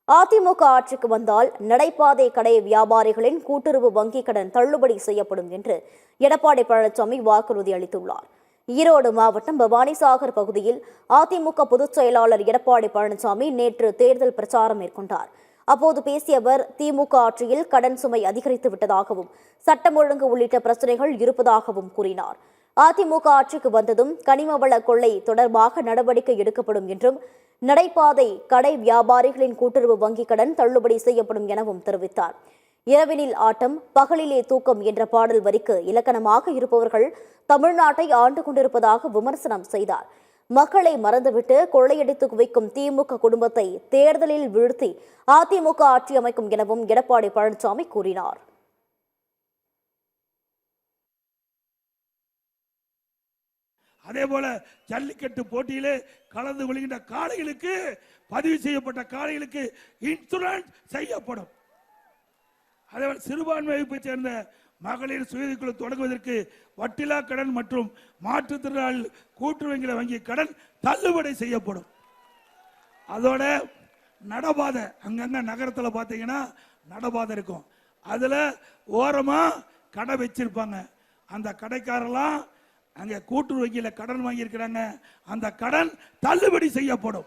அதிமுக ஆட்சிக்கு வந்தால் நடைபாதை கடை வியாபாரிகளின் கூட்டுறவு வங்கிக் கடன் தள்ளுபடி செய்யப்படும் என்று எடப்பாடி பழனிசாமி வாக்குறுதி அளித்துள்ளார். ஈரோடு மாவட்டம் பவானிசாகர் பகுதியில் அதிமுக பொதுச் செயலாளர் எடப்பாடி பழனிசாமி நேற்று தேர்தல் பிரச்சாரம் மேற்கொண்டார். அப்போது பேசிய அவர், திமுக ஆட்சியில் கடன் சுமை அதிகரித்து விட்டதாகவும் சட்டம் ஒழுங்கு உள்ளிட்ட பிரச்சினைகள் இருப்பதாகவும் கூறினார். அதிமுக ஆட்சிக்கு வந்ததும் கனிமவள கொள்ளை தொடர்பாக நடவடிக்கை எடுக்கப்படும் என்றும் நடைபாதை கடை வியாபாரிகளின் கூட்டுறவு வங்கிக் கடன் தள்ளுபடி செய்யப்படும் எனவும் தெரிவித்தார். இரவினில் ஆட்டம் பகலிலே தூக்கம் என்ற பாடல் வரிக்கு இலக்கணமாக இருப்பவர்கள் தமிழ்நாட்டை ஆண்டு கொண்டிருப்பதாக விமர்சனம் செய்தார். மக்களை மறந்துவிட்டு கொள்ளையடித்து குவிக்கும் திமுக குடும்பத்தை தேர்தலில் வீழ்த்தி அதிமுக ஆட்சி அமைக்கும் எனவும் எடப்பாடி பழனிசாமி கூறினார். அதேபோல ஜல்லிக்கட்டு போட்டியிலே கலந்து கொள்கின்ற காளைகளுக்கு, பதிவு செய்யப்பட்ட காளைகளுக்கு இன்சூரன்ஸ் செய்யப்படும். அதேபோல சிறுபான்மை வகுப்பை சேர்ந்த மகளிர் சுயக்குழு தொடங்குவதற்கு வட்டிலா கடன் மற்றும் மாற்றுத்திறனாளி கூட்டுறவு வங்கி கடன் தள்ளுபடி செய்யப்படும். அதோட நடபாதை, அங்கங்க நகரத்தில் பார்த்தீங்கன்னா நடபாதை இருக்கும், அதுல ஓரமா கடை வச்சிருப்பாங்க. அந்த கடைக்காரெல்லாம் அங்க கூட்டுறவு வங்கியில கடன் வாங்கி இருக்கிறாங்க, அந்த கடன் தள்ளுபடி செய்யப்படும்.